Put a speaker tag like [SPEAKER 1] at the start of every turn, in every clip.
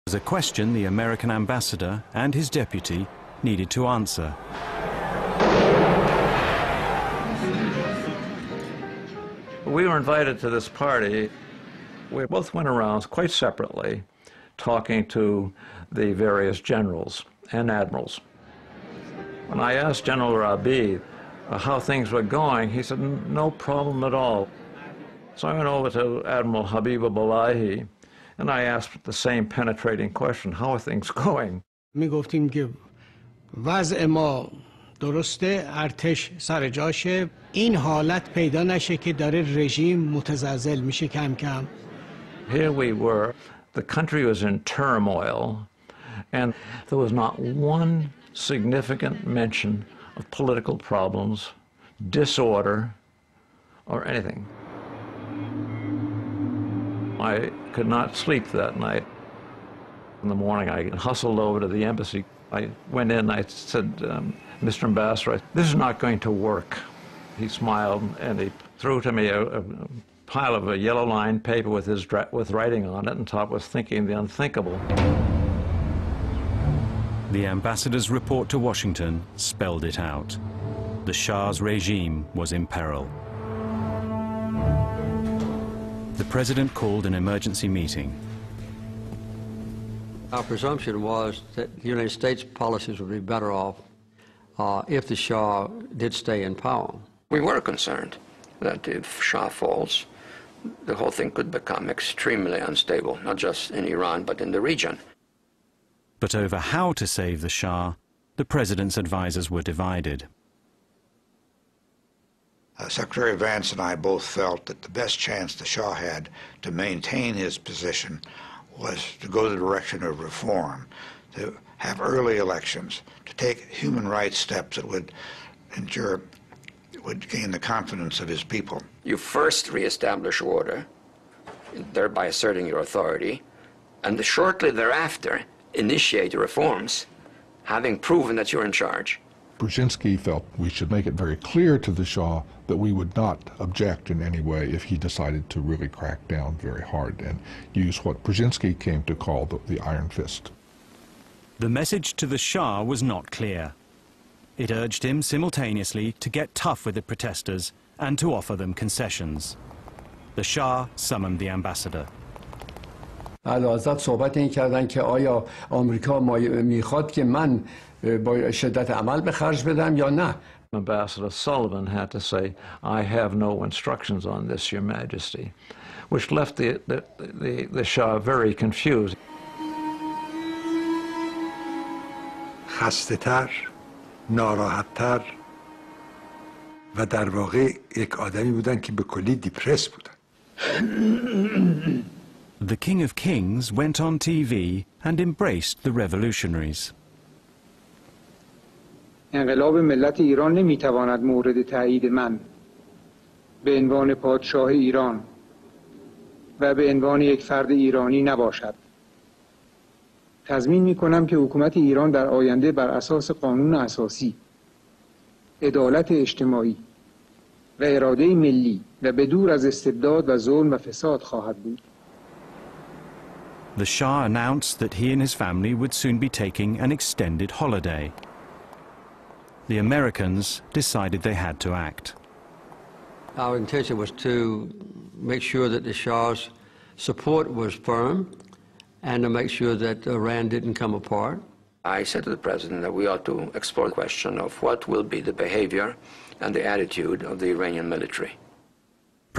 [SPEAKER 1] was a question the American ambassador and his deputy needed to answer.
[SPEAKER 2] We were invited to this party. We both went around quite separately talking to the various generals and admirals. When I asked General Rabi how things were going, he said, no problem at all. So I went over to Admiral Habib Abdullahi and I asked the same penetrating question, how are things going?
[SPEAKER 3] میگفتیم که وضع ما درسته، ارتش سر جاشه، این حالت پیدا نشه که داره رژیم متزلزل میشه کم کم.
[SPEAKER 2] Here we were, the country was in turmoil, and there was not one significant mention of political problems, disorder, or anything. I could not sleep that night. In the morning, I hustled over to the embassy. I went in, I said, Mr. Ambassador, this is not going to work. He smiled and he threw to me a pile of a yellow lined paper with writing on it, and top was thinking the unthinkable.
[SPEAKER 1] The ambassador's report to Washington spelled it out. The Shah's regime was in peril. The president called an emergency meeting.
[SPEAKER 4] Our presumption was that the United States policies would be better off if the Shah did stay in power.
[SPEAKER 5] We were concerned that if Shah falls, the whole thing could become extremely unstable, not just in Iran, but in the region.
[SPEAKER 1] But over how to save the Shah, the president's advisors were divided.
[SPEAKER 6] Secretary Vance and I both felt that the best chance the Shah had to maintain his position was to go the direction of reform, to have early elections, to take human rights steps that would ensure, would gain the confidence of his people.
[SPEAKER 5] You first reestablish order, thereby asserting your authority, and shortly thereafter initiate reforms, having proven that you're in charge.
[SPEAKER 7] Brzezinski felt we should make it very clear to the Shah that we would not object in any way if he decided to really crack down very hard and use what Brzezinski came to call the iron fist.
[SPEAKER 1] The message to the Shah was not clear. It urged him simultaneously to get tough with the protesters and to offer them concessions. The Shah summoned the ambassador.
[SPEAKER 4] ازت صحبت این کردن که آیا آمریکا میخواد که من با شدت عمل به خرج بدم یا نه.
[SPEAKER 2] Ambassador Sullivan had to say, I have no instructions on this, Your Majesty, which left the Shah very confused.
[SPEAKER 8] خسته‌تر، ناراحت‌تر و در واقع یک آدمی بودن که به کلی دیپرس بودن.
[SPEAKER 1] The King of Kings went on TV and embraced the revolutionaries.
[SPEAKER 9] انقلاب ملت ایران نمیتواند مورد تایید من به عنوان پادشاه ایران و به عنوان یک فرد ایرانی نباشد. تضمین میکنم که حکومت ایران در آینده بر اساس قانون اساسی، عدالت اجتماعی و اراده ملی و بدور از استبداد و ظلم و فساد خواهد بود.
[SPEAKER 1] The Shah announced that he and his family would soon be taking an extended holiday. The Americans decided they had to act.
[SPEAKER 4] Our intention was to make sure that the Shah's support was firm and to make sure that Iran didn't come apart.
[SPEAKER 5] I said to the president that we ought to explore the question of what will be the behavior and the attitude of the Iranian military.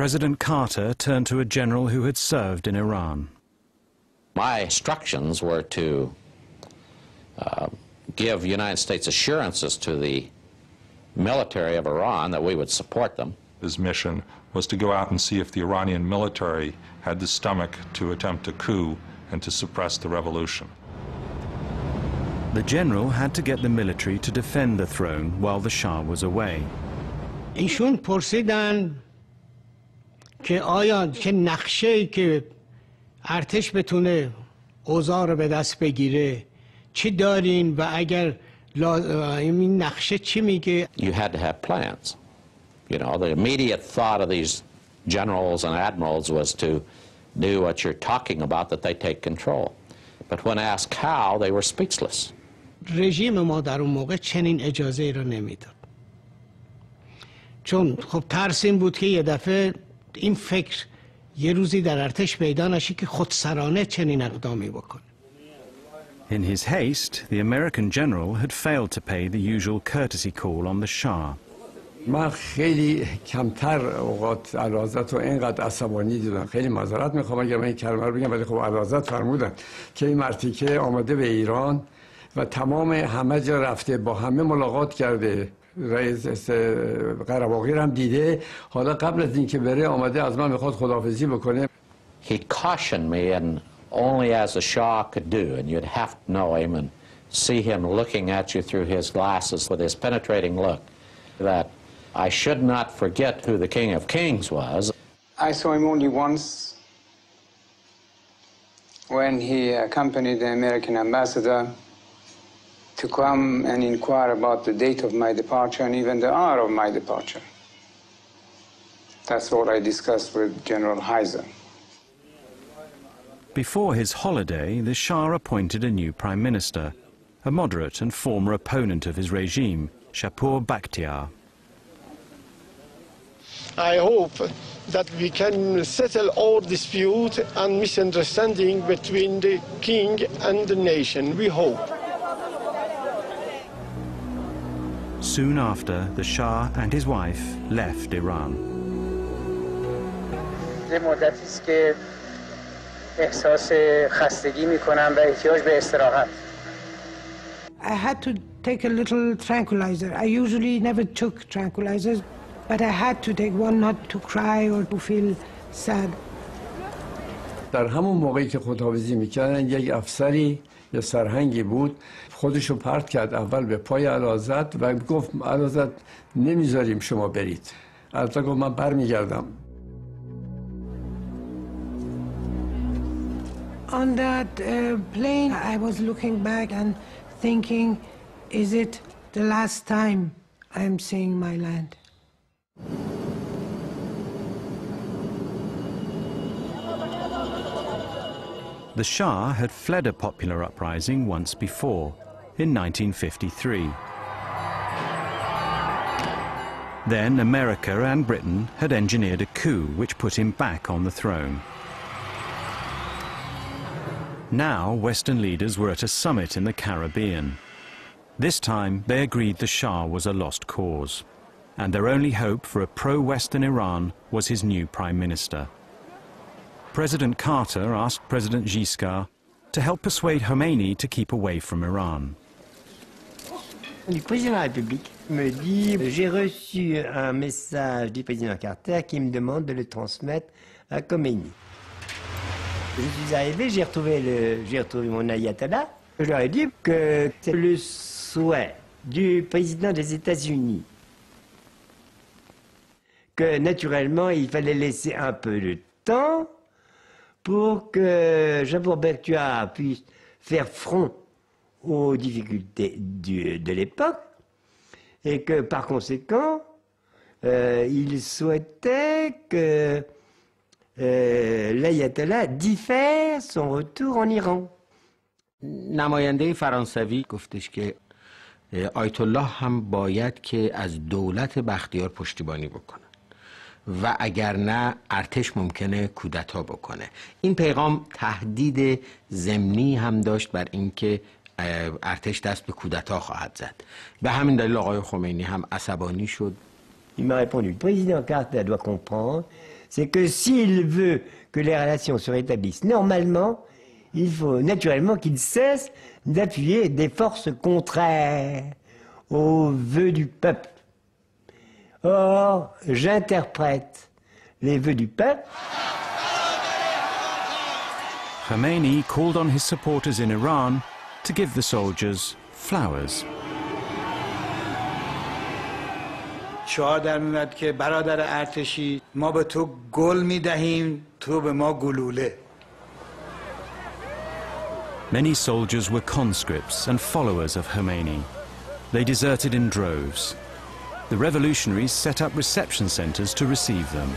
[SPEAKER 1] President Carter turned to a general who had served in Iran.
[SPEAKER 10] My instructions were to give United States assurances to the military of Iran that we would support them.
[SPEAKER 11] His mission was to go out and see if the Iranian military had the stomach to attempt a coup and to suppress the revolution.
[SPEAKER 1] The general had to get the military to defend the throne while the Shah was away.
[SPEAKER 3] ایشون پرسیدن که آیا چه نقشه‌ای که ارتش بتونه اوضاع رو به دست بگیره چی دارین و اگر این نقشه چی میگه.
[SPEAKER 10] You had to have plans. You know, the immediate thought of these generals and admirals was to do what you're talking about, that they take control. But when asked how, they were speechless.
[SPEAKER 3] رژیم ما در اون موقع چنین اجازه ای رو نمیداد. چون خب ترس این بود که یه دفعه این فکر یه روزی در ارتش پیدا نشه که خودسرانه چنین اقدامی بکنه.
[SPEAKER 1] In his haste, the American general had failed to pay the usual courtesy call on the Shah.
[SPEAKER 4] من خیلی کمتر اوقات اعلیحضرت رو اینقدر عصبانی دیدم. خیلی معذرت میخوام اگر من این کلمه رو بگم، ولی خب اعلیحضرت فرمودن که این مرتیکه آمده به ایران و تمام همه جا رفته، با همه ملاقات کرده، رئیس قره‌باقی هم دیده، حالا قبل از اینکه بره آمده از من میخواد خداحافظی بکنه.
[SPEAKER 10] He cautioned me, and only as a Shah could do, and you'd have to know him and see him looking at you through his glasses with his penetrating look, that I should not forget who the King of Kings was.
[SPEAKER 9] I saw him only once when he accompanied the American ambassador to come and inquire about the date of my departure and even the hour of my departure. That's what I discussed with General Heiser.
[SPEAKER 1] Before his holiday, the Shah appointed a new prime minister, a moderate and former opponent of his regime, Shapur Bakhtiar.
[SPEAKER 12] I hope that we can settle all dispute and misunderstanding between the king and the nation. We hope.
[SPEAKER 1] Soon after, the Shah and his wife left Iran.
[SPEAKER 13] I had to take a little tranquilizer. I usually never took tranquilizers, but I had to take one not to cry or to feel sad.
[SPEAKER 4] در همون موقعی که خداحافظی میکردن یک افسری یا سرهنگی بود، خودشو پرت کرد اول به پای اعلیحضرت و گفت اعلیحضرت نمیذاریم شما برید. اعلیحضرت گفت من برمیگردم.
[SPEAKER 13] On that plane, I was looking back and thinking, is it the last time I'm seeing my land?
[SPEAKER 1] The Shah had fled a popular uprising once before, in 1953. Then America and Britain had engineered a coup which put him back on the throne. Now Western leaders were at a summit in the Caribbean. This time they agreed the Shah was a lost cause, and their only hope for a pro-Western Iran was his new prime minister. President Carter asked President Giscard to help persuade Khomeini to keep away from Iran.
[SPEAKER 14] Le président de la République me dit « J'ai reçu un message du président Carter qui me demande de le transmettre à Khomeini. » Je suis arrivé, j'ai retrouvé mon ayatollah. Je leur ai dit que c'est le souhait du président des États-Unis, que naturellement il fallait laisser un peu de temps pour que Shapur Bakhtiar puisse faire front aux difficultés de l'époque, et que par conséquent, il souhaitait que l'ayatollah diffère son retour en Iran.
[SPEAKER 15] نماینده فرانسوی گفتش که آیت الله هم باید که از دولت بختیار پشتیبانی بکنه و اگر نه ارتش ممکنه کودتا بکنه. این پیغام تهدید ضمنی هم داشت بر اینکه ارتش دست به کودتا خواهد زد. به همین دلیل آقای خمینی هم عصبانی شد.
[SPEAKER 14] Il m'a répondu, le président Carter doit comprendre, c'est que s'il veut que les relations se rétablissent normalement, il faut naturellement qu'il cesse d'appuyer des forces contraires aux vœux du peuple. Or, j'interprète les vœux du peuple.
[SPEAKER 1] Khomeini called on his supporters in Iran to give the soldiers flowers.
[SPEAKER 16] شعار در میاد که برادر ارتشی ما به تو گل میدهیم تو به ما گلوله.
[SPEAKER 1] Many soldiers were conscripts and followers of Khomeini. They deserted in droves. The revolutionaries set up reception centers to receive them.